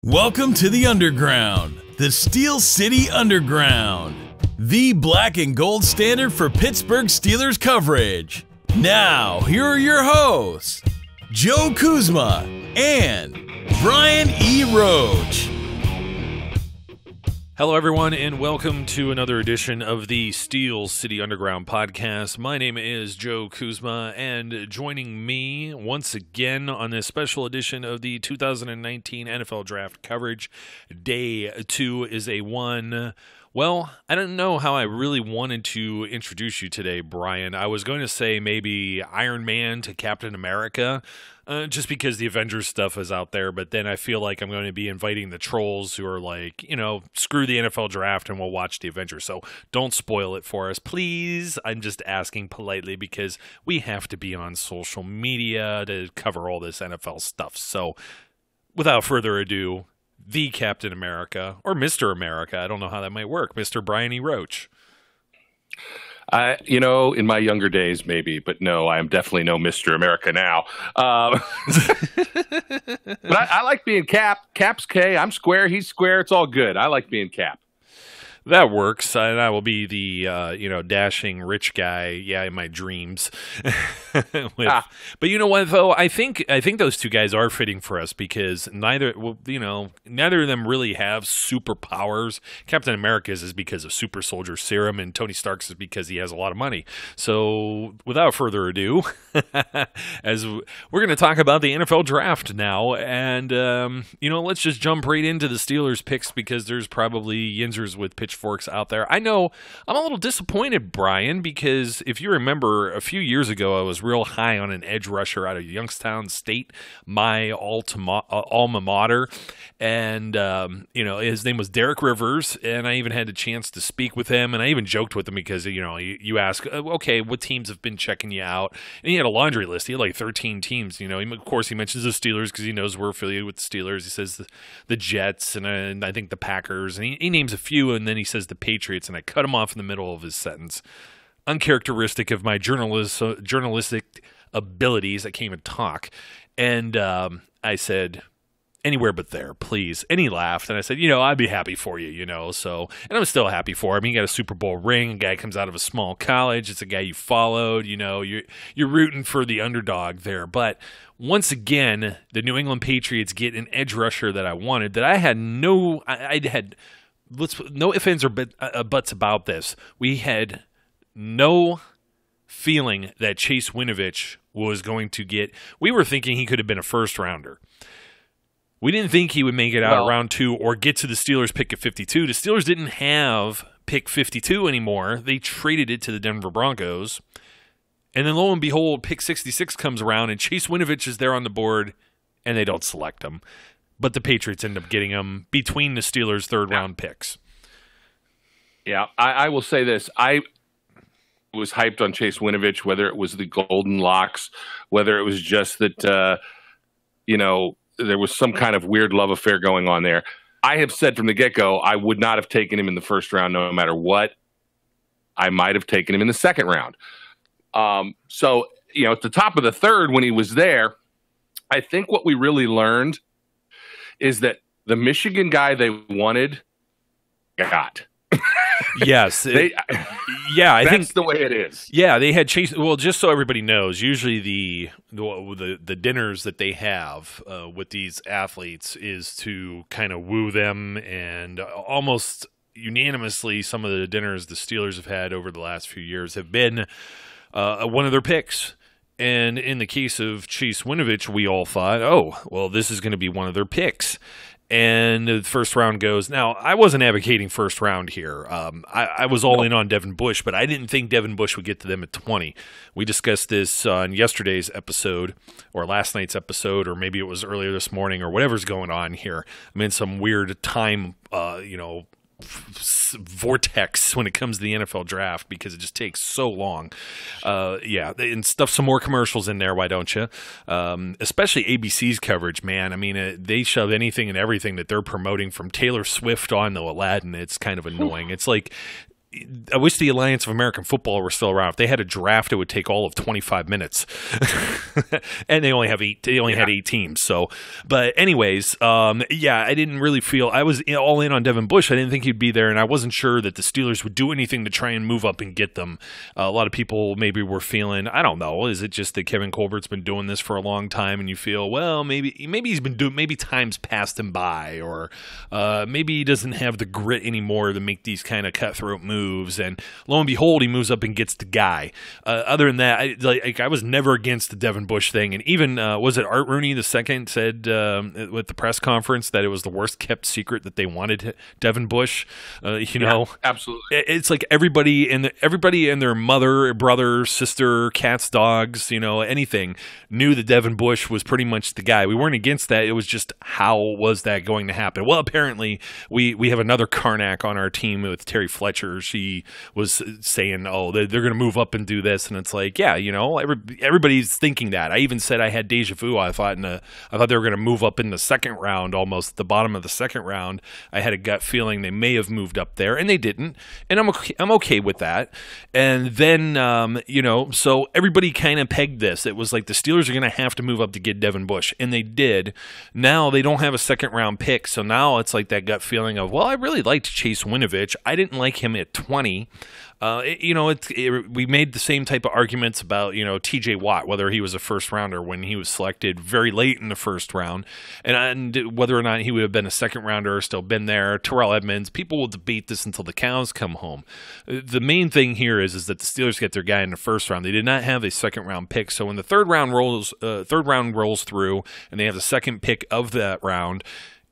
Welcome to the Underground, the Steel City Underground, the black and gold standard for Pittsburgh Steelers coverage. Now, here are your hosts, Joe Kuzma and Brian E. Roach. Hello, everyone, and welcome to another edition of the Steel City Underground podcast. My name is Joe Kuzma, and joining me once again on this special edition of the 2019 NFL Draft coverage, Day 2 is a one. Well, I don't know how I really wanted to introduce you today, Brian. I was going to say maybe Iron Man to Captain America, just because the Avengers stuff is out there, but then I feel like I'm going to be inviting the trolls who are like, you know, screw the NFL draft and we'll watch the Avengers. So don't spoil it for us, please. I'm just asking politely because we have to be on social media to cover all this NFL stuff. So without further ado, the Captain America, or Mr. America, I don't know how that might work, Mr. Brian E. Roach. In my younger days, maybe, but no, I am definitely no Mr. America now. But I like being Cap. Cap's K. I'm square. He's square. It's all good. I like being Cap. That works, and I will be the dashing rich guy, in my dreams. But you know what, though, I think those two guys are fitting for us because neither of them really have superpowers. Captain America's is because of super soldier serum, and Tony Stark's is because he has a lot of money. So, without further ado, as we're going to talk about the NFL draft now, and let's just jump right into the Steelers picks because there's probably yinzers with pitchforks out there. I know I'm a little disappointed, Brian, because if you remember a few years ago, I was real high on an edge rusher out of Youngstown State, my alma mater, and his name was Derek Rivers, and I even had a chance to speak with him, and I even joked with him because you ask, okay, what teams have been checking you out, and he had a laundry list. He had like 13 teams. Of course, he mentions the Steelers because he knows we're affiliated with the Steelers. He says the Jets and I think the Packers, and he names a few, and then he says the Patriots, and I cut him off in the middle of his sentence. Uncharacteristic of my journalistic abilities, I can't even talk. And I said, anywhere but there, please. And he laughed, and I said, I'd be happy for you, So, and I'm still happy for him. He got a Super Bowl ring. A guy comes out of a small college. It's a guy you followed. You're rooting for the underdog there. But once again, the New England Patriots get an edge rusher that I wanted. That I had no ifs, ands, or buts about this. We had no feeling that Chase Winovich was going to get. We were thinking he could have been a first rounder. We didn't think he would make it out of round 2 or get to the Steelers pick at 52. The Steelers didn't have pick 52 anymore. They traded it to the Denver Broncos. And then lo and behold, pick 66 comes around and Chase Winovich is there on the board and they don't select him. But the Patriots end up getting him between the Steelers' third-round picks. Yeah, I will say this. I was hyped on Chase Winovich, whether it was the golden locks, whether it was just that, there was some kind of weird love affair going on there. I have said from the get-go I would not have taken him in the first round no matter what. I might have taken him in the second round. So, at the top of the third when he was there, I think what we really learned is that the Michigan guy they wanted got. Yes. I that's think the way it is. Yeah, they had Chase. Well, just so everybody knows, usually the dinners that they have with these athletes is to kind of woo them, and almost unanimously, some of the dinners the Steelers have had over the last few years have been one of their picks. And in the case of Chase Winovich, we all thought, oh, well, this is going to be one of their picks. And the first round goes. Now, I wasn't advocating first round here. I was all in on Devin Bush, but I didn't think Devin Bush would get to them at 20. We discussed this on yesterday's episode or last night's episode, or maybe it was earlier this morning or whatever's going on here. I'm in some weird time, vortex when it comes to the NFL draft because it just takes so long. And stuff some more commercials in there, why don't you? Especially ABC's coverage, man. I mean, they shove anything and everything that they're promoting from Taylor Swift on to Aladdin. It's kind of annoying. It's like I wish the Alliance of American Football were still around. If they had a draft, it would take all of 25 minutes, and they only have eight. They only had 8 teams. So, but anyways, I didn't really feel I was all in on Devin Bush. I didn't think he'd be there, and I wasn't sure that the Steelers would do anything to try and move up and get them. A lot of people maybe were feeling, I don't know, is it just that Kevin Colbert's been doing this for a long time, and you feel, well, maybe he's been doing, maybe time's passed him by, or maybe he doesn't have the grit anymore to make these kind of cutthroat moves, and lo and behold, he moves up and gets the guy. Other than that, I was never against the Devin Bush thing, and even was it Art Rooney II said with the press conference that it was the worst kept secret that they wanted Devin Bush. Absolutely. It's like everybody and their mother, brother, sister, cats, dogs, anything knew that Devin Bush was pretty much the guy. We weren't against that. It was just, how was that going to happen? Well, apparently we have another Karnak on our team with Terry Fletcher. She was saying, oh, they're going to move up and do this, and it's like, everybody's thinking that. I even said I had deja vu. I thought they were going to move up in the second round, almost at the bottom of the second round. I had a gut feeling they may have moved up there, and they didn't, and I'm okay with that. And then so everybody kind of pegged this. It was like the Steelers are going to have to move up to get Devin Bush, and they did. Now they don't have a second round pick, so now it's like that gut feeling of, well, I really liked Chase Winovich. I didn't like him at 20. We made the same type of arguments about, TJ Watt, whether he was a first rounder when he was selected very late in the first round, and whether or not he would have been a second rounder or still been there. Terrell Edmonds, people will debate this until the cows come home. The main thing here is that the Steelers get their guy in the first round. They did not have a second round pick, so when the third round rolls through, and they have the second pick of that round,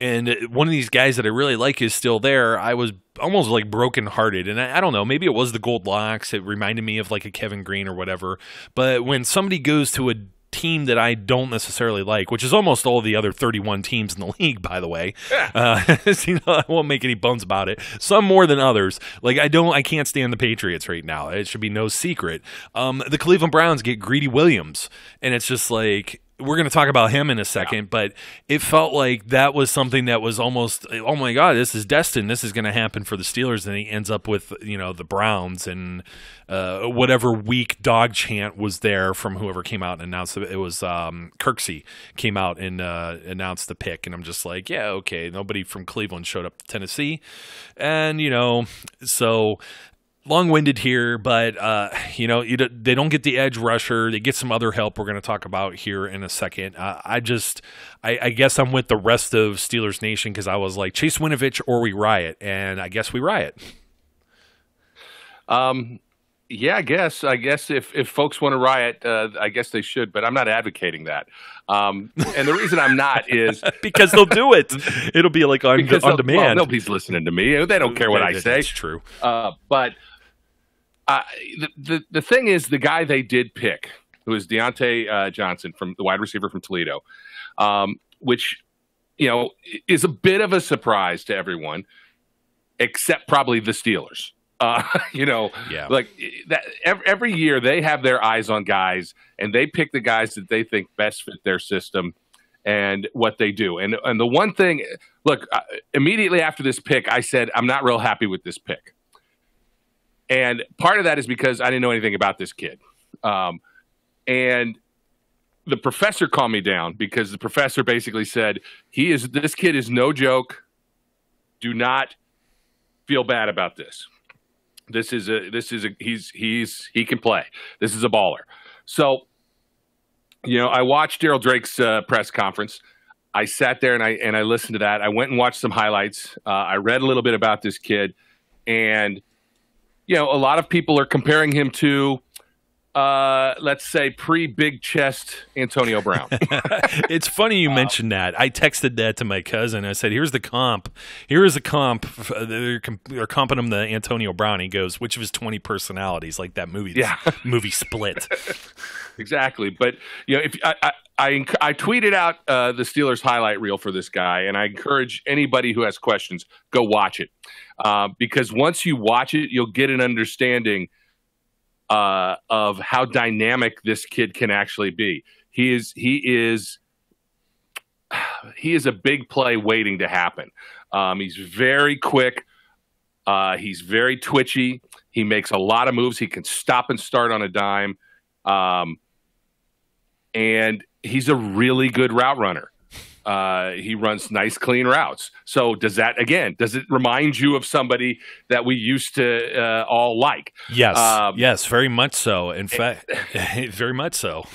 and one of these guys that I really like is still there, I was almost like brokenhearted. And I don't know, maybe it was the gold locks. It reminded me of like a Kevin Green or whatever. But when somebody goes to a team that I don't necessarily like, which is almost all the other 31 teams in the league, by the way. I won't make any bones about it. Some more than others. Like I can't stand the Patriots right now. It should be no secret. The Cleveland Browns get Greedy Williams, and it's just like, we're going to talk about him in a second, but it felt like that was something that was almost, oh my God, this is destined. This is going to happen for the Steelers. And he ends up with, the Browns, and whatever weak dog chant was there from whoever came out and announced it. It was Kirksey came out and announced the pick. And I'm just like, yeah, okay. Nobody from Cleveland showed up to Tennessee. And, so long-winded here, but they don't get the edge rusher. They get some other help we're going to talk about here in a second. I guess I'm with the rest of Steelers Nation, because I was like, Chase Winovich or we riot, and I guess we riot. Yeah, I guess if folks want to riot, I guess they should, but I'm not advocating that. And the reason I'm not is because they'll do it. It'll be like on demand. Well, nobody's listening to me. They don't care what I say. That's true. But the thing is, the guy they did pick, who is Diontae Johnson, from the wide receiver from Toledo, which is a bit of a surprise to everyone, except probably the Steelers. Like that every year they have their eyes on guys, and they pick the guys that they think best fit their system and what they do. And the one thing, look, immediately after this pick, I said, I'm not real happy with this pick. And part of that is because I didn't know anything about this kid. And the professor calmed me down, because the professor basically said, this kid is no joke. Do not feel bad about this. He can play. This is a baller. So, I watched Daryl Drake's press conference. I sat there and I listened to that. I went and watched some highlights. I read a little bit about this kid, and a lot of people are comparing him to, let's say, pre-big chest Antonio Brown. It's funny you mentioned that. I texted that to my cousin. I said, here's the comp. Here is a comp. They're comping him to Antonio Brown. He goes, which of his 20 personalities, like that movie, movie Split. Exactly. But, if I tweeted out the Steelers highlight reel for this guy, and I encourage anybody who has questions, go watch it. Because once you watch it, you'll get an understanding of how dynamic this kid can actually be. He is a big play waiting to happen. He's very quick. He's very twitchy. He makes a lot of moves. He can stop and start on a dime. And he's a really good route runner. He runs nice, clean routes. So does it remind you of somebody that we used to all like? Yes. Yes, very much so. In fact, very much so.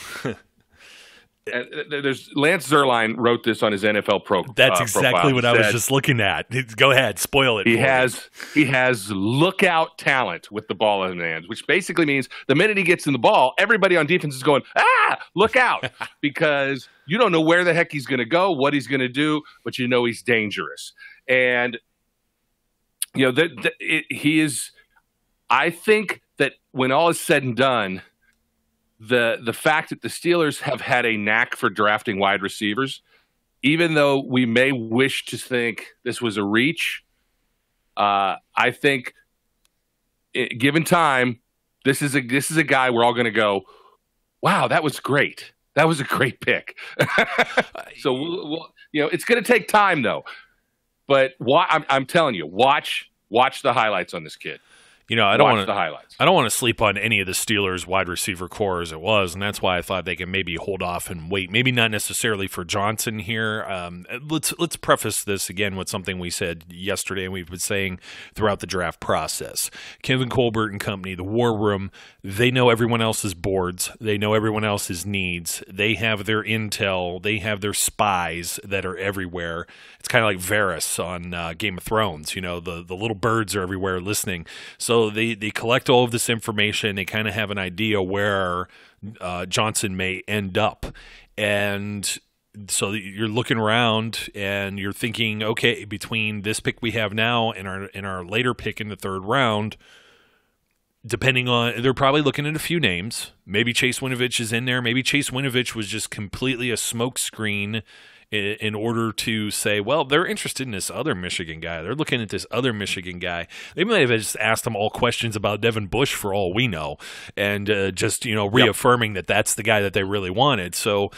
There's Lance Zierlein wrote this on his NFL profile. That's exactly what I was just looking at. Go ahead, spoil it. He has lookout talent with the ball in his hands, which basically means the minute he gets in the ball, everybody on defense is going, look out, because you don't know where the heck he's going to go, what he's going to do, but you know he's dangerous. And you know he is. I think that when all is said and done, the fact that the Steelers have had a knack for drafting wide receivers, even though we may wish to think this was a reach, I think given time, this is a guy we're all going to go, wow, that was great. That was a great pick. So we'll, it's going to take time though. But I'm telling you, watch the highlights on this kid. I don't want to sleep on any of the Steelers wide receiver core as it was, and that's why I thought they can maybe hold off and wait. Maybe not necessarily for Johnson here. Let's preface this again with something we said yesterday, and we've been saying throughout the draft process. Kevin Colbert and company, the War Room, they know everyone else's boards. They know everyone else's needs. They have their intel. They have their spies that are everywhere. It's kind of like Varys on Game of Thrones. The little birds are everywhere listening. So they collect all of this information. They kind of have an idea where Johnson may end up. And so you're looking around and you're thinking, okay, between this pick we have now and our later pick in the third round, depending on, they're probably looking at a few names. Maybe Chase Winovich is in there. Maybe Chase Winovich was just completely a smokescreen in order to say, well, they're interested in this other Michigan guy. They're looking at this other Michigan guy. They might have just asked him all questions about Devin Bush for all we know, and just reaffirming that that's the guy that they really wanted. So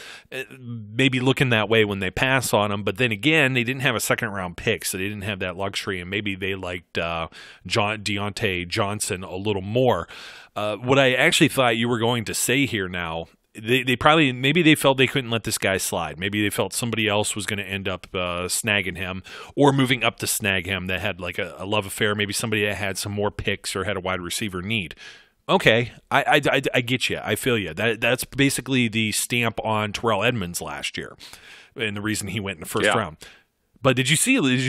maybe looking that way when they pass on him. But then again, they didn't have a second-round pick, so they didn't have that luxury, and maybe they liked Diontae Johnson a little more. What I actually thought you were going to say here now, they probably, maybe they felt they couldn't let this guy slide. Maybe they felt somebody else was going to end up snagging him or moving up to snag him that had like a love affair. Maybe somebody that had some more picks or had a wide receiver need. Okay, I get you. I feel you. That's basically the stamp on Terrell Edmunds last year, and the reason he went in the first round. But did you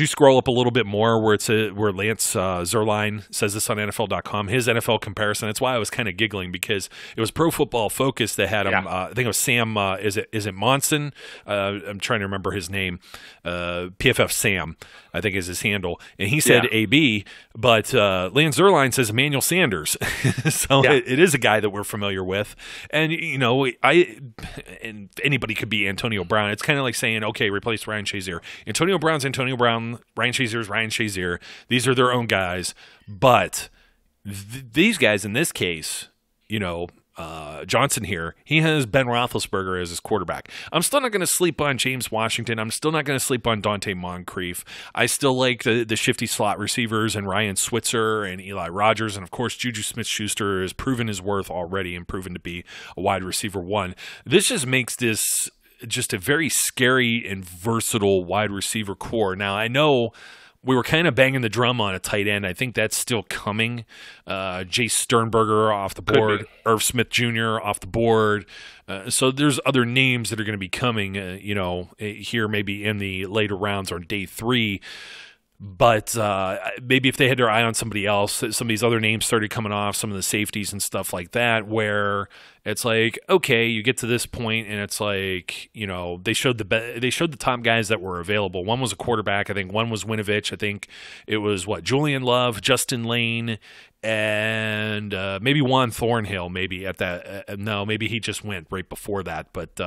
scroll up a little bit more where where Lance Zierlein says this on NFL.com, his NFL comparison? That's why I was kind of giggling, because it was Pro Football Focus that had him. I think it was Sam. Is it Monson? I'm trying to remember his name. PFF Sam, I think, is his handle, and he said AB, but Lance Zierlein says Emmanuel Sanders. So it is a guy that we're familiar with, and and anybody could be Antonio Brown. It's kind of like saying, okay, replace Ryan Shazier. Antonio Brown's Antonio Brown, Ryan Shazier's Ryan Shazier. These are their own guys. But these guys in this case, Johnson here, he has Ben Roethlisberger as his quarterback. I'm still not going to sleep on James Washington. I'm still not going to sleep on Dante Moncrief. I still like the shifty slot receivers and Ryan Switzer and Eli Rogers. And, of course, Juju Smith-Schuster has proven his worth already and proven to be a wide receiver one. This just makes this just a very scary and versatile wide receiver core. Now, I know we were kind of banging the drum on a tight end. I think that's still coming. Jace Sternberger off the board. Irv Smith Jr. off the board. So there's other names that are going to be coming, here maybe in the later rounds or day 3. But maybe if they had their eye on somebody else, some of these other names started coming off, some of the safeties and stuff like that, where it's like, okay, you get to this point and it's like, they showed the top guys that were available. One was a quarterback, I think. One was Winovich. I think it was Julian Love, Justin Layne, and maybe Juan Thornhill. Maybe at that. No, maybe he just went right before that. But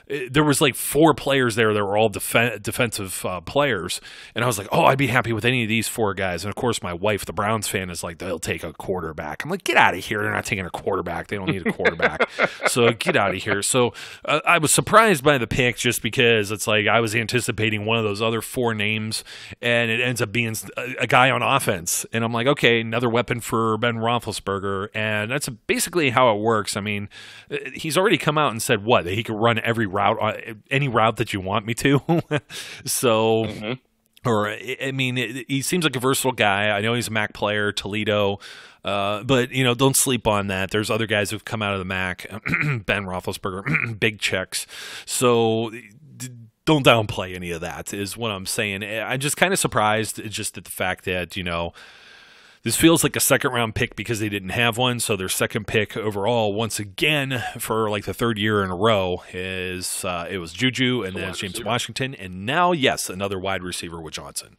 there was like 4 players there that were all defensive players, and I was like, oh, I'd be happy with any of these 4 guys. And of course, my wife, the Browns fan, is like, they'll take a quarterback. I'm like, get out of here! They're not taking a quarterback. They don't need a quarterback. back. So get out of here. So I was surprised by the pick just because it's like I was anticipating one of those other 4 names, and it ends up being a guy on offense. And I'm like, okay, another weapon for Ben Roethlisberger. And that's basically how it works. I mean, he's already come out and said what? That he could run every route, any route that you want me to. So... Mm-hmm. Or, I mean, he seems like a versatile guy. I know he's a MAC player, Toledo, but, you know, don't sleep on that. There's other guys who've come out of the MAC, Ben Roethlisberger, big checks. So don't downplay any of that is what I'm saying. I'm just kind of surprised just at the fact that, you know, this feels like a second-round pick because they didn't have one, so their second pick overall, once again, for like the 3rd year in a row, is it was Juju, and then it's James Washington, and now, yes, another wide receiver with Johnson.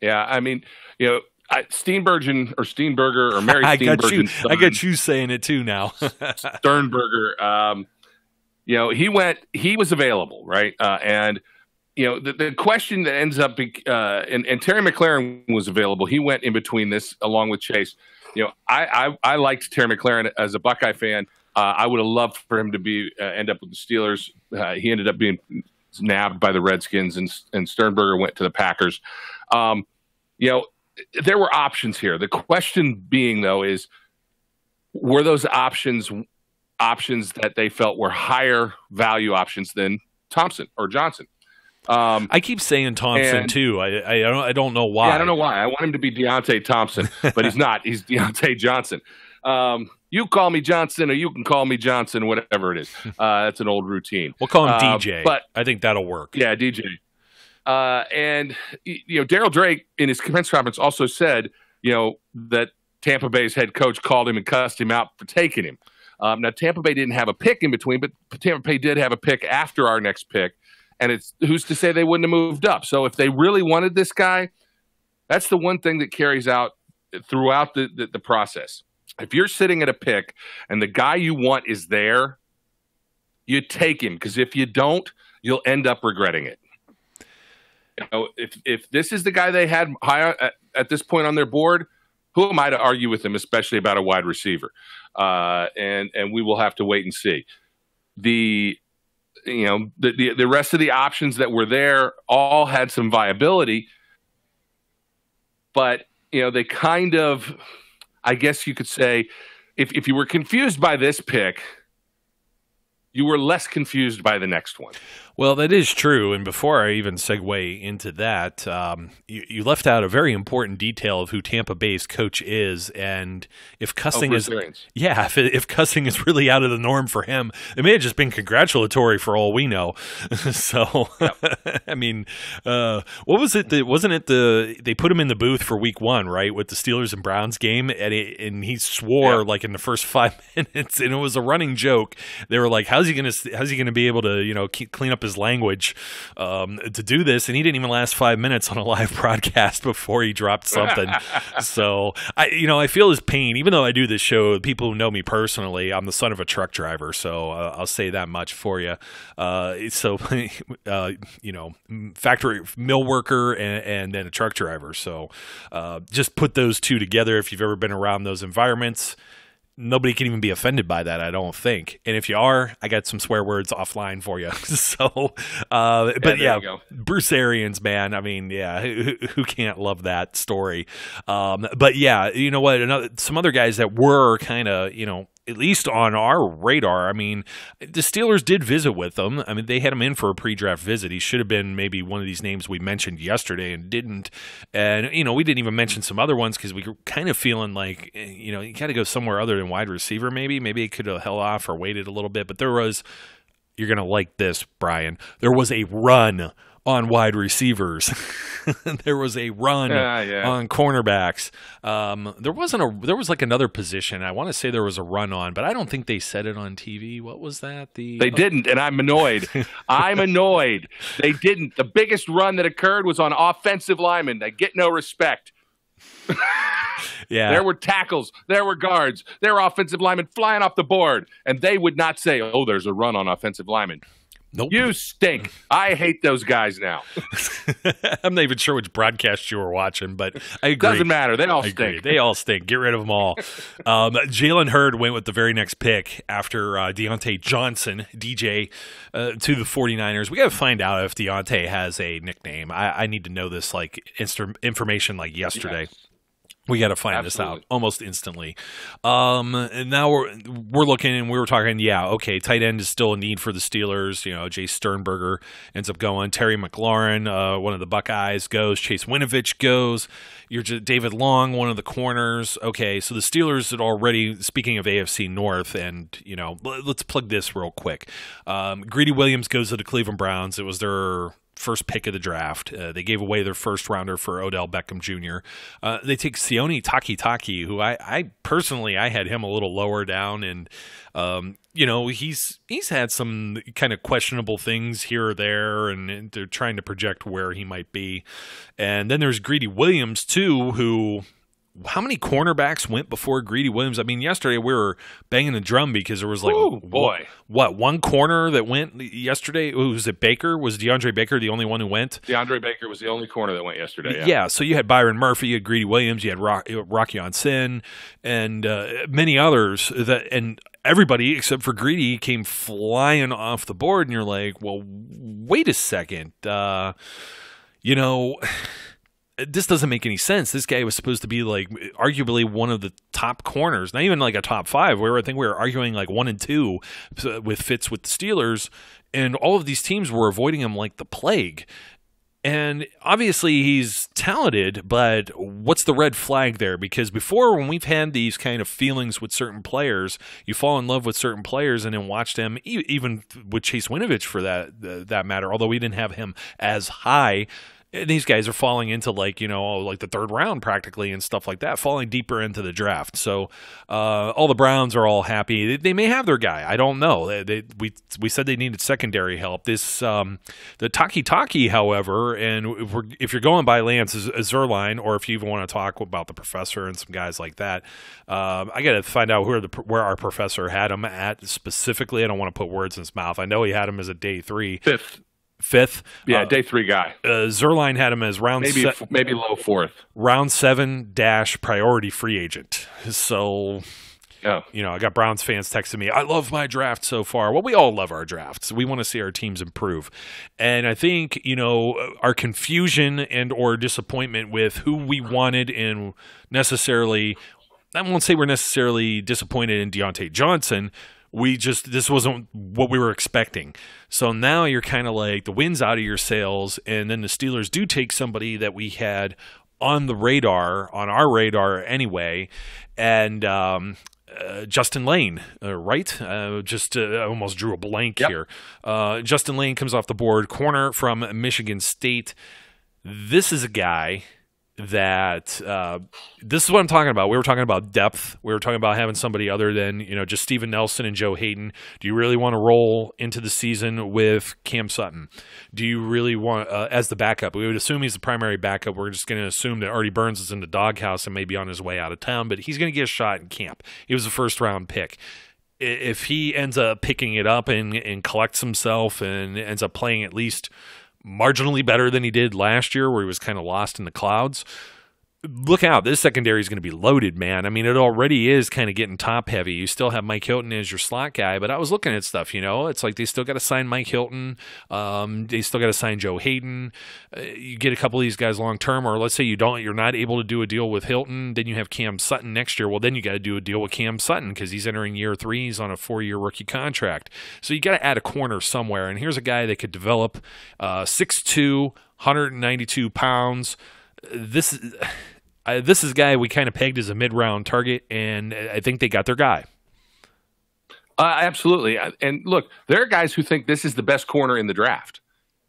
Yeah, I mean, you know, Steenbergen or Mary Steenbergen. I got you saying it too now. Sternberger, you know, he was available, right? And you know, the question that ends up, and Terry McLaurin was available. He went in between this along with Chase. You know, I liked Terry McLaurin as a Buckeye fan. I would have loved for him to end up with the Steelers. He ended up being nabbed by the Redskins, and Sternberger went to the Packers. You know, there were options here. The question being, though, is were those options that they felt were higher value options than Thompson or Johnson? I keep saying Thompson too. I don't know why. Yeah, I don't know why. I want him to be Diontae Thompson, but he's not. He's Diontae Johnson. You call me Johnson, or you can call me Johnson, whatever it is. That's an old routine. We'll call him DJ, but I think that'll work. Yeah, DJ. And you know, Daryl Drake in his press conference also said, you know, that Tampa Bay's head coach called him and cussed him out for taking him. Now Tampa Bay didn't have a pick in between, but Tampa Bay did have a pick after our next pick. And it's who's to say they wouldn't have moved up. So if they really wanted this guy, that's the one thing that carries out throughout the process. If you're sitting at a pick and the guy you want is there, you take him, because if you don't, you'll end up regretting it. You know, if this is the guy they had high at this point on their board, who am I to argue with them, especially about a wide receiver? And we will have to wait and see. You know, the rest of the options that were there all had some viability, but, you know, they kind of, I guess you could say, if you were confused by this pick, you were less confused by the next one. Well, that is true. And before I even segue into that, you left out a very important detail of who Tampa Bay's coach is, and if cussing if cussing is really out of the norm for him, it may have just been congratulatory for all we know. So, yep. I mean, what was it? Wasn't it they put him in the booth for Week 1, right, with the Steelers and Browns game, and he swore like in the first 5 minutes, and it was a running joke. They were like, "How's he gonna be able to clean up his language to do this?" And he didn't even last 5 minutes on a live broadcast before he dropped something. So I feel his pain, even though I do this show. People who know me personally, I'm the son of a truck driver, so I'll say that much for you. Factory mill worker and then a truck driver. So just put those two together. If you've ever been around those environments, nobody can even be offended by that, I don't think. And if you are, I got some swear words offline for you. So, Bruce Arians, man. I mean, yeah, who can't love that story? But yeah, you know what? Some other guys that were kind of, at least on our radar. I mean, the Steelers did visit with them. I mean, they had him in for a pre-draft visit. He should have been maybe one of these names we mentioned yesterday and didn't. And, we didn't even mention some other ones because we were kind of feeling like, you got to go somewhere other than wide receiver maybe. Maybe it could have held off or waited a little bit. But you're going to like this, Brian. There was a run on wide receivers. There was a run on cornerbacks. There was like another position. I want to say there was a run on, but I don't think they said it on TV. What was that? They didn't, and I'm annoyed. I'm annoyed. They didn't. The biggest run that occurred was on offensive linemen. They get no respect. Yeah. There were tackles, there were guards, there were offensive linemen flying off the board, and they would not say, "Oh, there's a run on offensive linemen." Nope. You stink. I hate those guys now. I'm not even sure which broadcast you were watching, but I agree. Doesn't matter. They all stink. They all stink. Get rid of them all. Jalen Hurd went with the very next pick after Diontae Johnson, DJ, to the 49ers. We got to find out if Diontae has a nickname. I need to know this information like yesterday. Yes. We got to find this out almost instantly. And now we're looking, and we were talking. Yeah, okay. Tight end is still a need for the Steelers. Jay Sternberger ends up going. Terry McLaurin, one of the Buckeyes, goes. Chase Winovich goes. David Long, one of the corners. Okay, so the Steelers had already. Speaking of AFC North, and let's plug this real quick. Greedy Williams goes to the Cleveland Browns. It was their first pick of the draft. They gave away their first rounder for Odell Beckham Jr. They take Sione Takitaki, who I personally had him a little lower down, and he's had some kind of questionable things here or there, and they're trying to project where he might be. And then there's Greedy Williams too, who. How many cornerbacks went before Greedy Williams? I mean, yesterday we were banging the drum because there was like, one corner that went yesterday? Was it Baker? Was DeAndre Baker the only one who went? DeAndre Baker was the only corner that went yesterday. Yeah, so you had Byron Murphy, you had Greedy Williams, you had Rocky Sin, and many others and everybody except for Greedy came flying off the board, and you're like, well, wait a second, this doesn't make any sense. This guy was supposed to be like arguably one of the top corners, not even like a top 5. I think we were arguing like 1 and 2 with fits with the Steelers, and all of these teams were avoiding him like the plague. And obviously he's talented, but what's the red flag there? Because before, when we've had these kind of feelings with certain players, you fall in love with certain players and then watch them, even with Chase Winovich for that matter, although we didn't have him as high. These guys are falling into like the third round practically and stuff like that, falling deeper into the draft. So all the Browns are all happy. They may have their guy. I don't know. We said they needed secondary help. The Taki, however, and if you're going by Lance Zierlein, or if you even want to talk about the professor and some guys like that, I got to find out where our professor had him at specifically. I don't want to put words in his mouth. I know he had him as a day 3. Fifth. Yeah, day 3 guy. Zierlein had him as maybe low 4th. Round 7 - priority free agent. So, I got Browns fans texting me, I love my draft so far. Well, we all love our drafts. We want to see our teams improve. And I think, our confusion and or disappointment with who we wanted and necessarily, I won't say we're necessarily disappointed in Diontae Johnson. This wasn't what we were expecting. So now you're kind of like the wind's out of your sails, and then the Steelers do take somebody that we had on our radar anyway, and Justin Layne, right? I almost drew a blank here. Justin Layne comes off the board, corner from Michigan State. This is a guy that this is what I'm talking about. We were talking about depth. We were talking about having somebody other than just Steven Nelson and Joe Hayden. Do you really want to roll into the season with Cam Sutton? Do you really want as the backup? We would assume he's the primary backup. We're just going to assume that Artie Burns is in the doghouse and maybe on his way out of town, but he's going to get a shot in camp. He was a first-round pick. If he ends up picking it up and collects himself and ends up playing at least marginally better than he did last year, where he was kind of lost in the clouds, look out. This secondary is going to be loaded, man. I mean, it already is kind of getting top heavy. You still have Mike Hilton as your slot guy, but I was looking at stuff, it's like they still got to sign Mike Hilton. They still got to sign Joe Hayden. You get a couple of these guys long term, or let's say you're not able to do a deal with Hilton. Then you have Cam Sutton next year. Well, then you got to do a deal with Cam Sutton because he's entering year 3. He's on a 4-year rookie contract. So you got to add a corner somewhere. And here's a guy that could develop 6'2", 192 pounds. This is a guy we kind of pegged as a mid-round target, and I think they got their guy. Absolutely. And look, there are guys who think this is the best corner in the draft.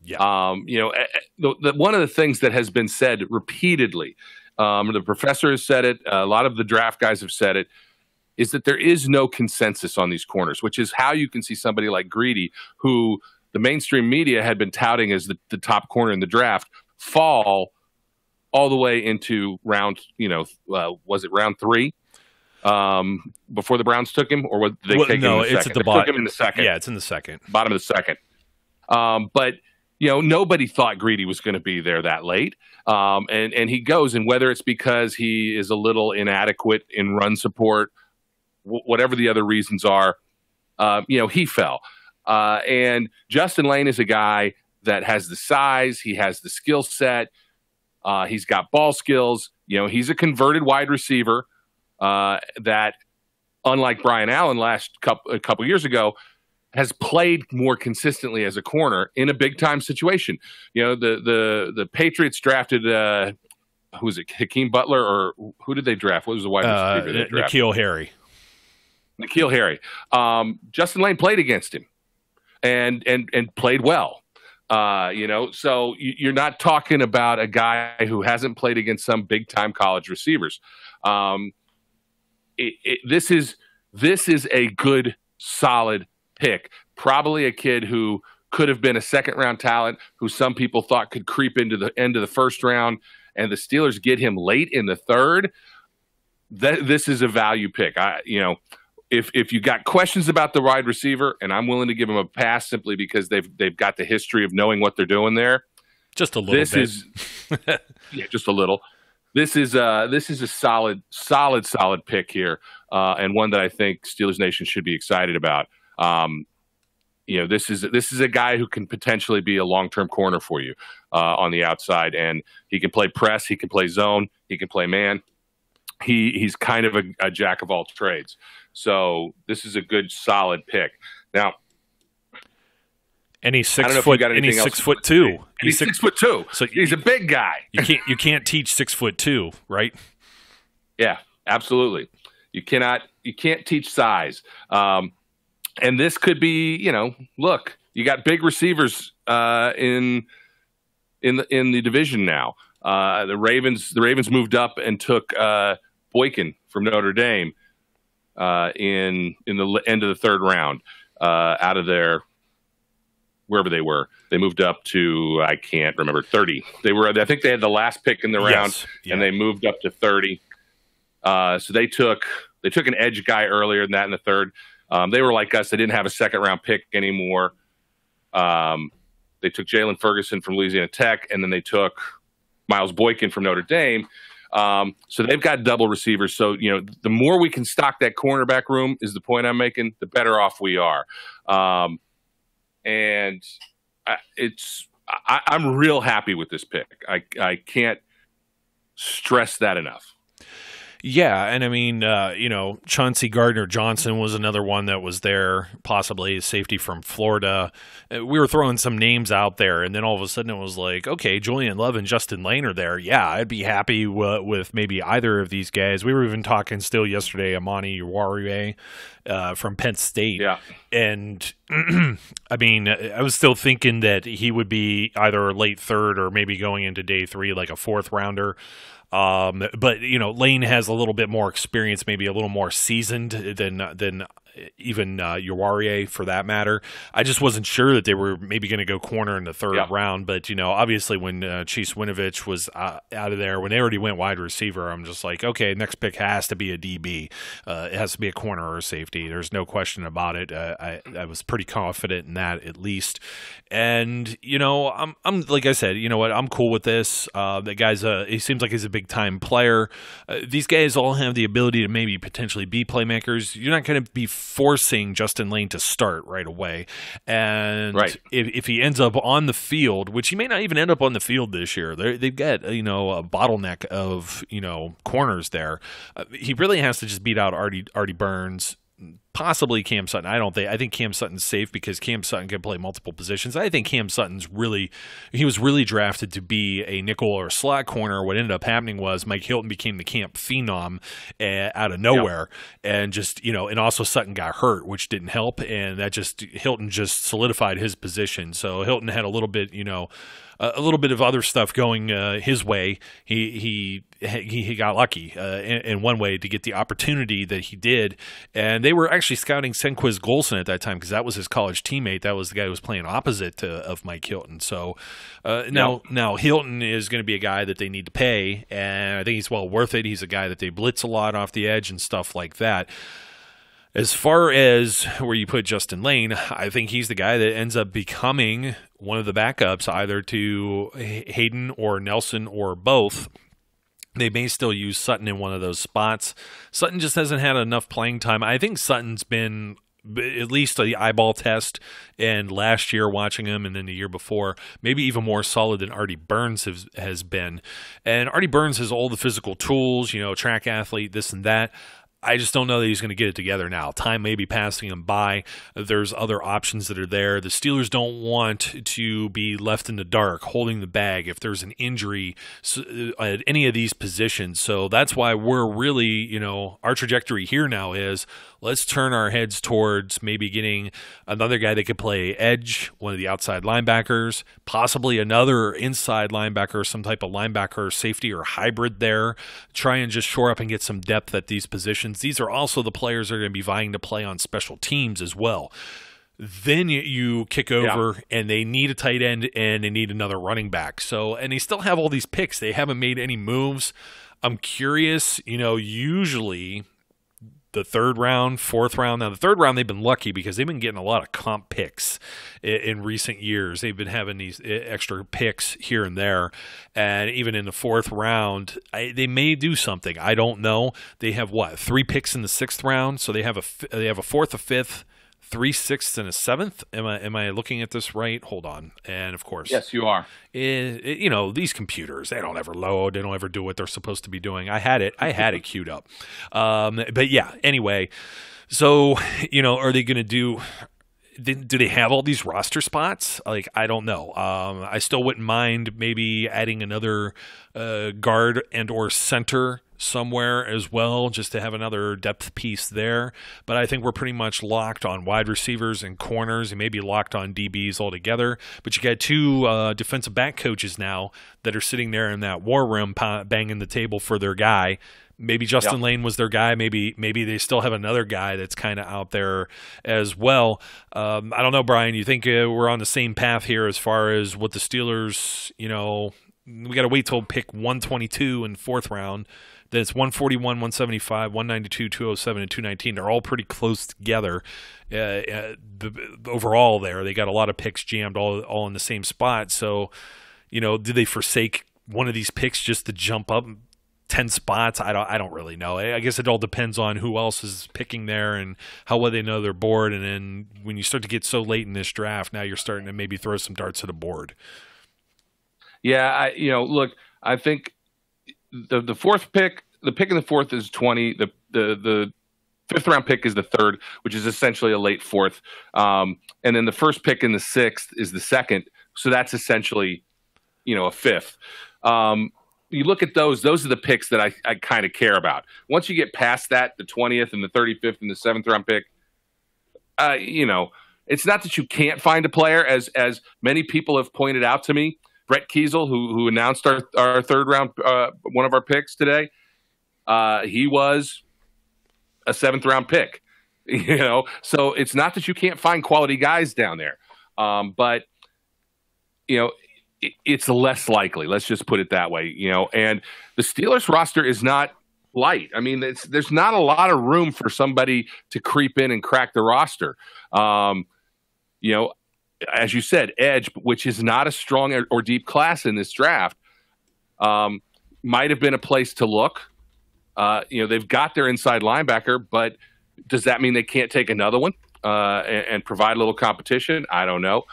Yeah. One of the things that has been said repeatedly, the professor has said it, a lot of the draft guys have said it, is that there is no consensus on these corners, which is how you can see somebody like Greedy, who the mainstream media had been touting as the top corner in the draft, fall all the way into round, was it round 3 before the Browns took him, or did they take him in the second? It's at the bottom. Took him in the second. Yeah, it's in the second. Bottom of the second. But nobody thought Greedy was going to be there that late. And he goes, and whether it's because he is a little inadequate in run support, whatever the other reasons are, he fell. And Justin Layne is a guy that has the size, he has the skill set, he's got ball skills. He's a converted wide receiver that, unlike Brian Allen a couple years ago, has played more consistently as a corner in a big time situation. The Patriots drafted who was it, Hakeem Butler, or who did they draft? What was the wide receiver they drafted? N'Keal Harry. Justin Layne played against him and played well. So you're not talking about a guy who hasn't played against some big time college receivers. This is a good, solid pick. Probably a kid who could have been a second round talent, who some people thought could creep into the end of the first round, and the Steelers get him late in the third. This is a value pick. If you got questions about the wide receiver, and I'm willing to give him a pass simply because they've got the history of knowing what they're doing there. Just a little bit. Just a little. This is a solid pick here, and one that I think Steelers Nation should be excited about. This is a guy who can potentially be a long-term corner for you on the outside, and he can play press, he can play zone, he can play man. He's kind of a jack of all trades. So this is a good, solid pick. Now, and he's 6 foot. And he's 6'2". He's 6'2". So he's a big guy. You can't teach 6'2", right? Yeah, absolutely. You can't teach size. And this could be, look, you got big receivers in the division now. The Ravens moved up and took Boykin from Notre Dame in the end of the third round out of their wherever they were. They moved up to, I can't remember, 30. I think they had the last pick in the round, and they moved up to 30. So they took an edge guy earlier than that in the third. They were like us. They didn't have a second-round pick anymore. They took Jalen Ferguson from Louisiana Tech, and then they took Miles Boykin from Notre Dame. So they've got double receivers. So, the more we can stock that cornerback room is the point I'm making, the better off we are. And I'm real happy with this pick. I can't stress that enough. Yeah, and I mean, Chauncey Gardner-Johnson was another one that was there, possibly a safety from Florida. We were throwing some names out there, and then all of a sudden it was like, okay, Julian Love and Justin Layne are there. Yeah, I'd be happy with maybe either of these guys. We were even talking still yesterday, Amani Uwariye from Penn State. Yeah. And, I mean, I was still thinking that he would be either a late third or maybe going into day three, like a fourth rounder. But Layne has a little bit more experience, maybe a little more seasoned than even Uwariye for that matter. I just wasn't sure that they were maybe going to go corner in the third round. But obviously when Chase Winovich was out of there, when they already went wide receiver, I'm just like, okay, next pick has to be a DB. It has to be a corner or a safety. There's no question about it. I was pretty confident in that at least. And I'm like I said, you know what? I'm cool with this. The guy's he seems like he's a big time player. These guys all have the ability to maybe potentially be playmakers. You're not going to be forcing Justin Layne to start right away. And if he ends up on the field, which he may not even end up on the field this year, they've got a bottleneck of corners there. He really has to just beat out Artie Burns. Possibly Cam Sutton. I think Cam Sutton's safe because Cam Sutton can play multiple positions. I think Cam Sutton's he was really drafted to be a nickel or slot corner. What ended up happening was Mike Hilton became the camp phenom out of nowhere, and just and also Sutton got hurt, which didn't help, and that Hilton just solidified his position. So Hilton had a little bit of other stuff going his way. He got lucky in one way to get the opportunity that he did, and they were actually scouting Senquiz Golson at that time because that was his college teammate. That was the guy who was playing opposite of Mike Hilton. So now Hilton is going to be a guy that they need to pay, and I think he's well worth it. He's a guy that they blitz a lot off the edge and stuff like that. As far as where you put Justin Layne, I think he's the guy that ends up becoming one of the backups either to Hayden or Nelson or both. They may still use Sutton in one of those spots. Sutton just hasn't had enough playing time. I think Sutton's been at least the eyeball test, and last year watching him and then the year before, maybe even more solid than Artie Burns has been. And Artie Burns has all the physical tools, track athlete, this and that. I just don't know that he's going to get it together now. Time may be passing him by. There's other options that are there. The Steelers don't want to be left in the dark, holding the bag if there's an injury at any of these positions. So that's why we're really, our trajectory here now is let's turn our heads towards maybe getting another guy that could play edge, one of the outside linebackers, possibly another inside linebacker, some type of linebacker, safety, or hybrid there. Try and just shore up and get some depth at these positions. These are also the players that are going to be vying to play on special teams as well. Then you kick over and they need a tight end and they need another running back. So, and they still have all these picks. They haven't made any moves. I'm curious, usually the third round, fourth round. Now, the third round, they've been lucky because they've been getting a lot of comp picks in recent years. They've been having these extra picks here and there. And even in the fourth round, they may do something. I don't know. They have, 3 picks in the sixth round? So they have a fourth, a fifth, 3 sixths, and a seventh. Am I looking at this right? Hold on. And of course, yes, you are. These computers, they don't ever load. They don't ever do what they're supposed to be doing. I had it queued up. But yeah. Anyway, so are they going to do? Do they have all these roster spots? Like, I don't know. I still wouldn't mind maybe adding another guard and or center somewhere as well, just to have another depth piece there. But I think we're pretty much locked on wide receivers and corners, and maybe locked on DBs altogether. But you got 2 defensive back coaches now that are sitting there in that war room banging the table for their guy. Maybe Justin Layne was their guy. Maybe they still have another guy that's kind of out there as well. I don't know, Brian. You think we're on the same path here as far as what the Steelers, we got to wait till pick 122 in fourth round. Then it's 141, 175, 192, 207, and 219. They're all pretty close together. Overall there, they got a lot of picks jammed all in the same spot. So, did they forsake one of these picks just to jump up 10 spots? I don't really know. I guess it all depends on who else is picking there and how well they know their board. And then when you start to get so late in this draft, now you're starting to maybe throw some darts at the board. Yeah, look, I think the fourth pick, the pick in the fourth is 20. The fifth round pick is the third, which is essentially a late fourth. And then the first pick in the sixth is the second. So that's essentially, a fifth. You look at those are the picks that I kind of care about. Once you get past that, the 20th and the 35th and the 7th round pick, it's not that you can't find a player, as many people have pointed out to me. Brett Kiesel, who announced our third round, one of our picks today, he was a 7th round pick. So it's not that you can't find quality guys down there, but it's less likely. Let's just put it that way. And the Steelers roster is not light. I mean, there's not a lot of room for somebody to creep in and crack the roster. As you said, edge, which is not a strong or deep class in this draft, might have been a place to look. They've got their inside linebacker, but does that mean they can't take another one and provide a little competition? I don't know.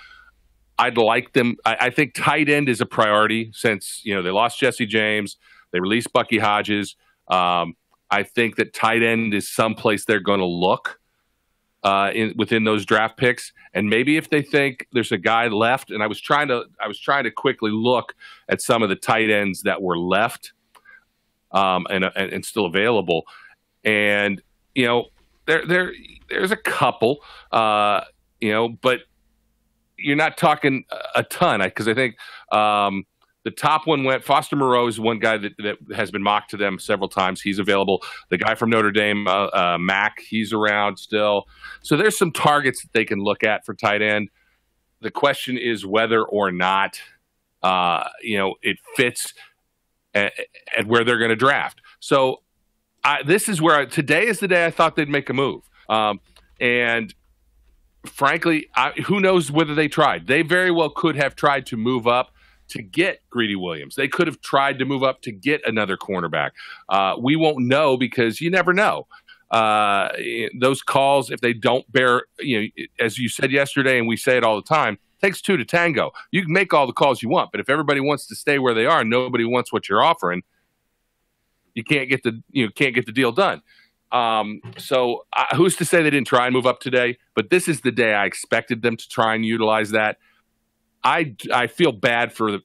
I'd like them. I think tight end is a priority since, they lost Jesse James. They released Bucky Hodges. I think that tight end is someplace they're going to look within those draft picks. And maybe if they think there's a guy left, and I was trying to quickly look at some of the tight ends that were left and still available. And, there's a couple, but you're not talking a ton, because I think the top one went. Foster Moreau is one guy that has been mocked to them several times. He's available. The guy from Notre Dame, Mack, he's around still. So there's some targets that they can look at for tight end. The question is whether or not it fits at where they're going to draft. So this is where today is the day I thought they'd make a move. And frankly, who knows whether they tried. They very well could have tried to move up to get Greedy Williams. They could have tried to move up to get another cornerback. We won't know because you never know. Those calls, if they don't bear, as you said yesterday, and we say it all the time, takes two to tango. You can make all the calls you want, but if everybody wants to stay where they are and nobody wants what you're offering, you can't get the deal done. So who's to say they didn't try and move up today? But this is the day I expected them to try and utilize that. I feel bad for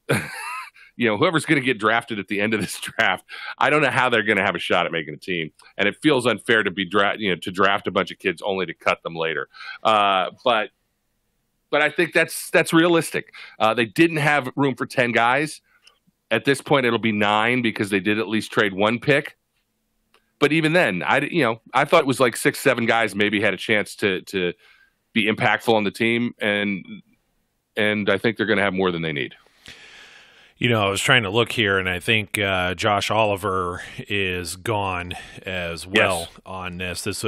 whoever's going to get drafted at the end of this draft. I don't know how they're going to have a shot at making a team, and it feels unfair to be to draft a bunch of kids only to cut them later. But I think that's realistic. They didn't have room for 10 guys. At this point, it'll be 9 because they did at least trade one pick. But even then, I thought it was like 6, 7 guys maybe had a chance to be impactful on the team, and I think they're going to have more than they need. I was trying to look here, and I think Josh Oliver is gone as well. Yes. On this.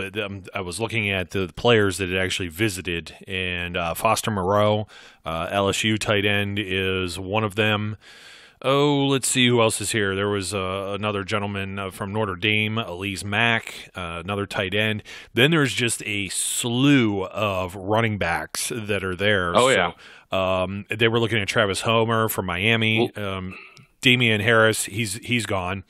I was looking at the players that had actually visited, and Foster Moreau, LSU tight end, is one of them. Oh, let's see who else is here. There was another gentleman from Notre Dame, Elise Mack, another tight end. Then there's just a slew of running backs that are there. Oh, yeah. They were looking at Travis Homer from Miami. Damian Harris, he's gone.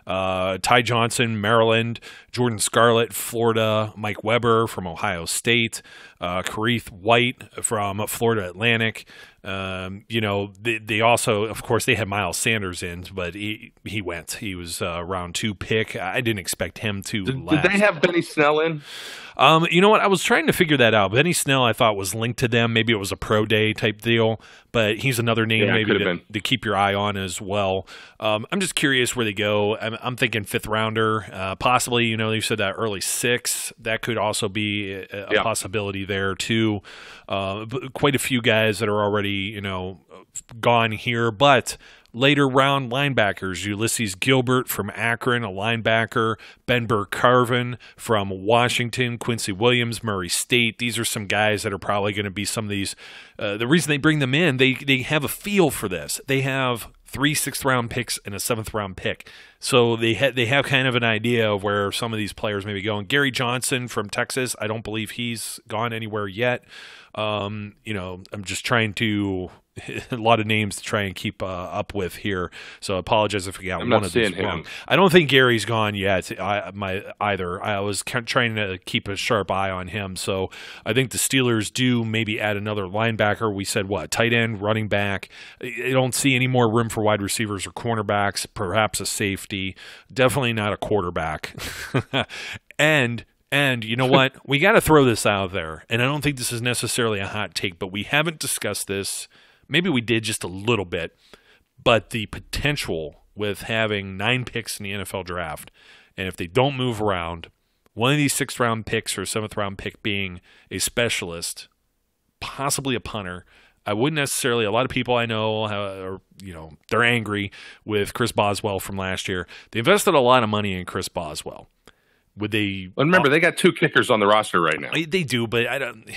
Ty Johnson, Maryland. Jordan Scarlett, Florida. Mike Weber from Ohio State. Kareth White from Florida Atlantic. They also, of course, they had Miles Sanders in, but he went. He was a round 2 pick. I didn't expect him to last. Did they have Benny Snell in? You know what? I was trying to figure that out. Benny Snell, I thought, was linked to them. Maybe it was a pro day type deal, but he's another name maybe to keep your eye on as well. I'm just curious where they go. I'm thinking 5th rounder, possibly. You said that early 6. That could also be a possibility there too. Quite a few guys that are already gone here, but later round linebackers, Ulysses Gilbert from Akron, a linebacker, Ben Burr-Carvin from Washington, Quincy Williams, Murray State. These are some guys that are probably going to be some of these. The reason they bring them in, they have a feel for this. They have 3 6th-round picks and a 7th-round pick. So they have kind of an idea of where some of these players may be going. Gary Johnson from Texas, I don't believe he's gone anywhere yet. I'm just trying to a lot of names to try and keep up with here. So I apologize if I got one of these wrong. I don't think Gary's gone yet either. I was trying to keep a sharp eye on him. So I think the Steelers do maybe add another linebacker. We said tight end, running back. I don't see any more room for wide receivers or cornerbacks, perhaps a safety. Definitely not a quarterback. And you know what? We got to throw this out there. And I don't think this is necessarily a hot take, but we haven't discussed this. Maybe we did just a little bit. But the potential with having 9 picks in the NFL draft, and if they don't move around, one of these 6th-round picks or 7th-round pick being a specialist, possibly a punter. I wouldn't necessarily. A lot of people I know, they're angry with Chris Boswell from last year. They invested a lot of money in Chris Boswell. Would they? Well, remember, they got 2 kickers on the roster right now. They do, but I don't.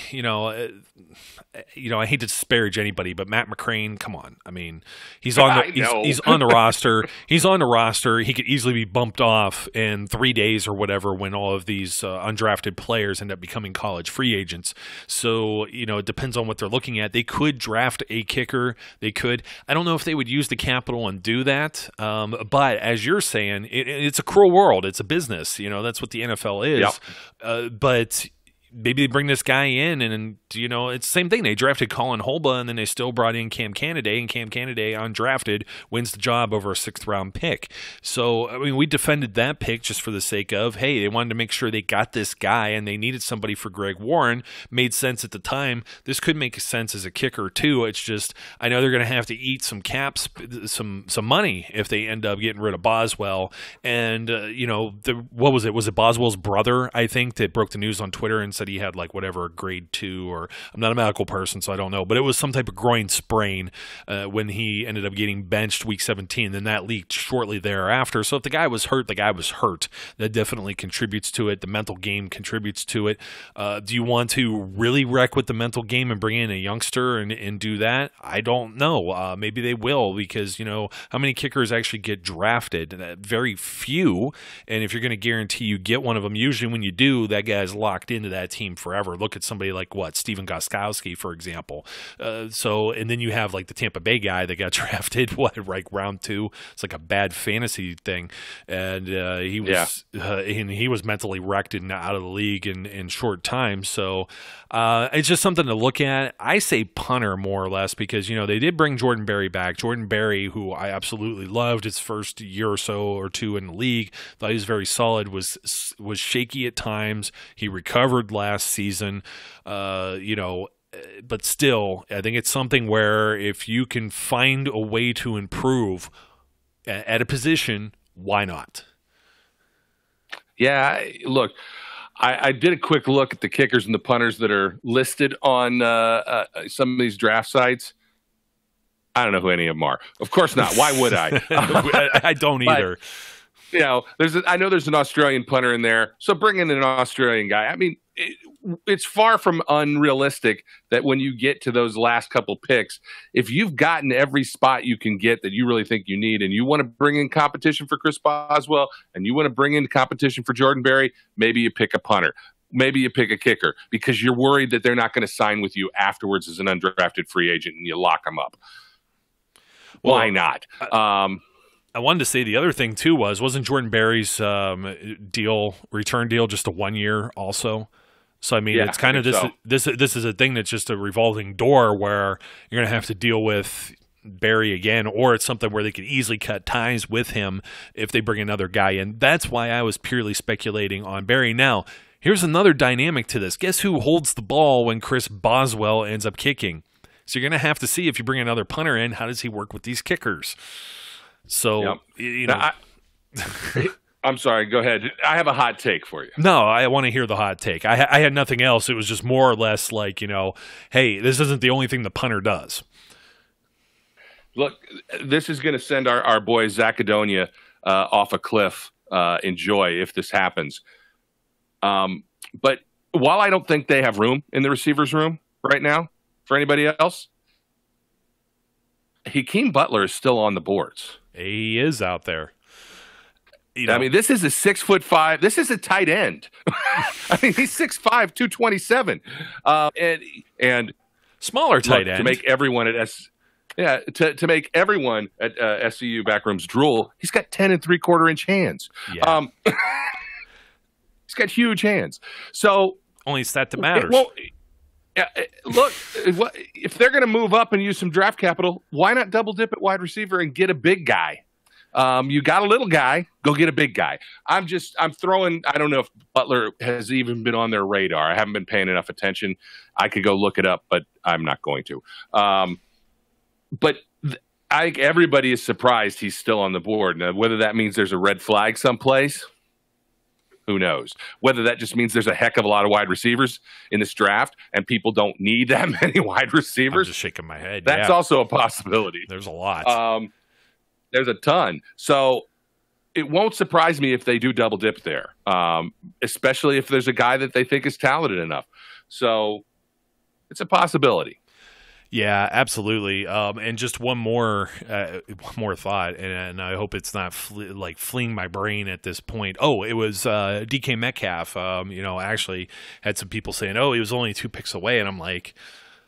I hate to disparage anybody, but Matt McCrane, come on. I mean, he's on the roster. He's on the roster. He could easily be bumped off in 3 days or whatever when all of these undrafted players end up becoming college free agents. So, it depends on what they're looking at. They could draft a kicker. They could. I don't know if they would use the capital and do that. But as you're saying, it's a cruel world. It's a business. That's what the NFL is. Yep. But maybe they bring this guy in and it's the same thing. They drafted Colin Holba and then they still brought in Cam Canada, and Cam Canada, undrafted, wins the job over a 6th-round pick. So, I mean, we defended that pick just for the sake of, hey, they wanted to make sure they got this guy and they needed somebody for Greg Warren. Made sense at the time. This could make sense as a kicker too. It's just, I know they're going to have to eat some caps, some money if they end up getting rid of Boswell. And, what was it? Was it Boswell's brother, I think, that broke the news on Twitter and said said he had like whatever, grade 2, or I'm not a medical person, so I don't know, but it was some type of groin sprain when he ended up getting benched week 17. Then that leaked shortly thereafter. So if the guy was hurt, the guy was hurt. That definitely contributes to it. The mental game contributes to it. Do you want to really wreck with the mental game and bring in a youngster and do that? I don't know. Maybe they will, because, you know, how many kickers actually get drafted? Very few. And if you're going to guarantee you get one of them, usually when you do, that guy's locked into that team forever. Look at somebody like Steven Gostkowski, for example. And then you have like the Tampa Bay guy that got drafted, like round 2. It's like a bad fantasy thing. And he was mentally wrecked and out of the league in short time. So it's just something to look at. I say punter more or less, because, you know, they did bring Jordan Berry back. Jordan Berry, who I absolutely loved his first year or so or two in the league, thought he was very solid, was shaky at times. He recovered last season, you know, but still, I think it's something where if you can find a way to improve at a position, why not? Yeah, look, I did a quick look at the kickers and the punters that are listed on some of these draft sites. I don't know who any of them are. Of course not. Why would I? I don't either. But, you know, I know there's an Australian punter in there, so bring in an Australian guy. I mean, it's far from unrealistic that when you get to those last couple picks, if you've gotten every spot you can get that you really think you need, and you want to bring in competition for Chris Boswell, and you want to bring in competition for Jordan Berry, maybe you pick a punter. Maybe you pick a kicker, because you're worried that they're not going to sign with you afterwards as an undrafted free agent, and you lock them up. Well, why not? I wanted to say the other thing too wasn't Jordan Berry's return deal just a 1 year also? So I mean, it's kind of this is a thing that's just a revolving door where you're going to have to deal with Berry again, or it's something where they could easily cut ties with him if they bring another guy in. That's why I was purely speculating on Berry. Now, here's another dynamic to this. Guess who holds the ball when Chris Boswell ends up kicking? So you're going to have to see, if you bring another punter in, how does he work with these kickers? So, you know. I'm sorry, go ahead. I have a hot take for you. No, I want to hear the hot take. I had nothing else. It was just more or less like, you know, hey, this isn't the only thing the punter does. Look, this is going to send our boy Zachadonia off a cliff in joy if this happens. But while I don't think they have room in the receivers room right now for anybody else, Hakeem Butler is still on the boards. He is out there. You know, I mean, this is a 6'5". This is a tight end. I mean, he's 6'5", 227, and smaller tight end to make everyone at to make everyone at SCU backrooms drool. He's got 10 3/4 inch hands. Yeah. He's got huge hands. So only stat that matters. Well, look, if they're going to move up and use some draft capital, why not double dip at wide receiver and get a big guy? You got a little guy, go get a big guy. I'm throwing, I don't know if Butler has even been on their radar. I haven't been paying enough attention. I could go look it up, but I'm not going to. But I think everybody is surprised he's still on the board. Now, whether that means there's a red flag someplace, who knows? Whether that just means there's a heck of a lot of wide receivers in this draft and people don't need that many wide receivers. I'm just shaking my head. That's also a possibility. There's a lot. There's a ton. So it won't surprise me if they do double dip there, especially if there's a guy that they think is talented enough. So it's a possibility. Yeah, absolutely. And just one more thought, and I hope it's not fleeing my brain at this point. Oh, it was DK Metcalf. Actually had some people saying, "Oh, he was only 2 picks away," and I'm like,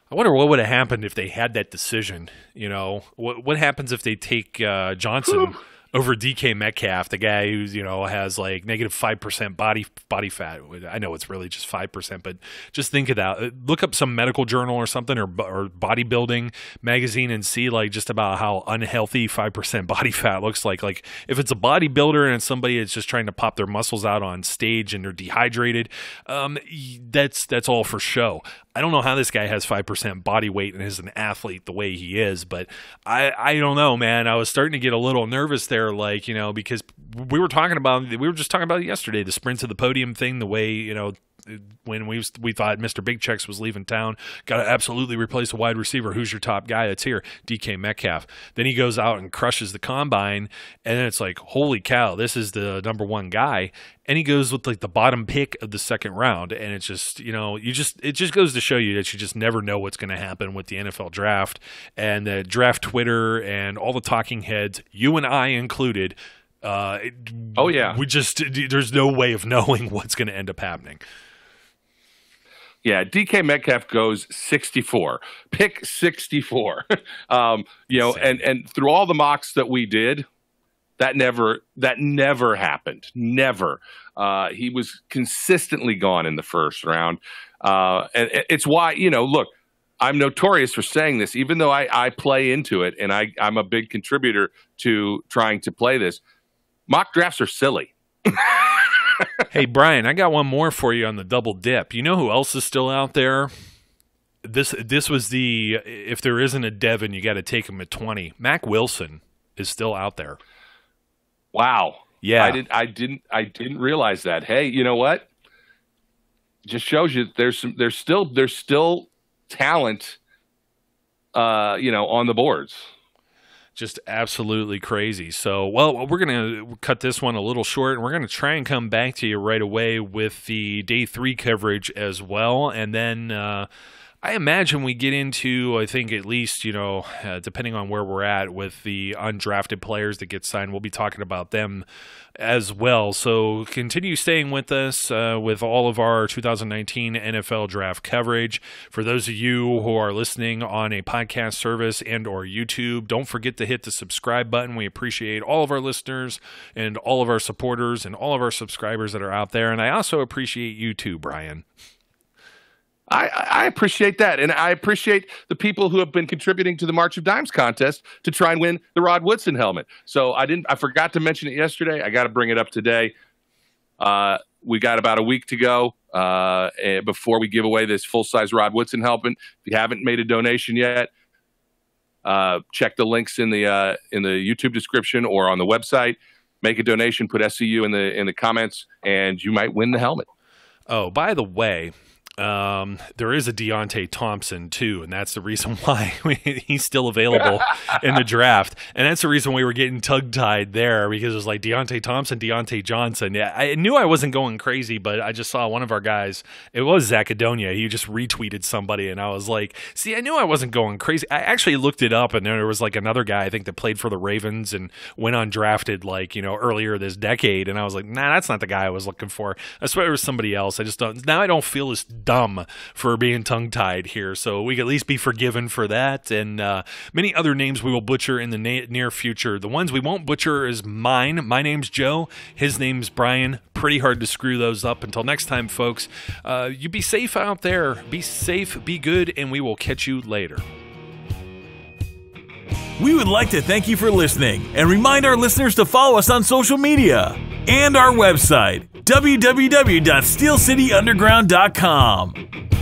I wonder what would have happened if they had that decision. You know, what happens if they take Johnson over DK Metcalf, the guy who's, has like negative 5% body fat. I know it's really just 5%, but just think of that. Look up some medical journal or something, or bodybuilding magazine, and see like just about how unhealthy 5% body fat looks like. Like if it's a bodybuilder and it's somebody that's just trying to pop their muscles out on stage and they're dehydrated, that's all for show. I don't know how this guy has 5% body weight and is an athlete the way he is, but I don't know, man. I was starting to get a little nervous there, because we were just talking about it yesterday, the sprint to the podium thing, the way, when we thought Mr. Big Checks was leaving town, got to absolutely replace a wide receiver. Who's your top guy that's here? DK Metcalf. Then he goes out and crushes the combine, and then it's like, holy cow, this is the number one guy. And he goes with like the bottom pick of the second round, and it's just, it just goes to show you that you just never know what's going to happen with the NFL draft and the draft Twitter and all the talking heads, you and I included. Oh yeah, there's no way of knowing what's going to end up happening. Yeah, DK Metcalf goes 64, pick 64. And through all the mocks that we did, that never happened. Never. He was consistently gone in the first round. And it's why, look, I'm notorious for saying this, even though I play into it and I'm a big contributor to trying to play this. Mock drafts are silly. Hey, Brian, I got one more for you on the double dip. You know who else is still out there? This was if there isn't a Devin, you got to take him at 20. Mac Wilson is still out there. Wow. Yeah. I didn't realize that. Hey, you know what? Just shows you there's still talent on the boards. Just absolutely crazy. So, well, we're going to cut this one a little short, and we're going to try and come back to you right away with the day 3 coverage as well. And then I imagine we get into, I think at least, depending on where we're at with the undrafted players that get signed, we'll be talking about them as well. So continue staying with us with all of our 2019 NFL draft coverage. For those of you who are listening on a podcast service and or YouTube, don't forget to hit the subscribe button. We appreciate all of our listeners and all of our supporters and all of our subscribers that are out there. And I also appreciate you too, Brian. I appreciate that, and I appreciate the people who have been contributing to the March of Dimes contest to try and win the Rod Woodson helmet. So I forgot to mention it yesterday. I got to bring it up today. We got about a week to go before we give away this full-size Rod Woodson helmet. If you haven't made a donation yet, check the links in the YouTube description or on the website. Make a donation. Put SCU in the comments, and you might win the helmet. Oh, by the way. There is a Diontae Thompson too, and that's the reason why he's still available in the draft, and that's the reason we were getting tongue-tied there, because it was like Diontae Thompson, Diontae Johnson. Yeah, I knew I wasn't going crazy, but I just saw one of our guys. It was Zachadonia. He just retweeted somebody, and I was like, see, I knew I wasn't going crazy. I actually looked it up, and there was like another guy I think that played for the Ravens and went undrafted earlier this decade, and I was like, nah, that's not the guy I was looking for. I swear it was somebody else. I don't feel as dumb for being tongue-tied here, so we can at least be forgiven for that, and many other names we will butcher in the near future. The ones we won't butcher is mine. My name's Joe. His name's Brian. Pretty hard to screw those up. Until next time, folks, you be safe out there. Be safe, be good, and we will catch you later. We would like to thank you for listening and remind our listeners to follow us on social media and our website, www.steelcityunderground.com.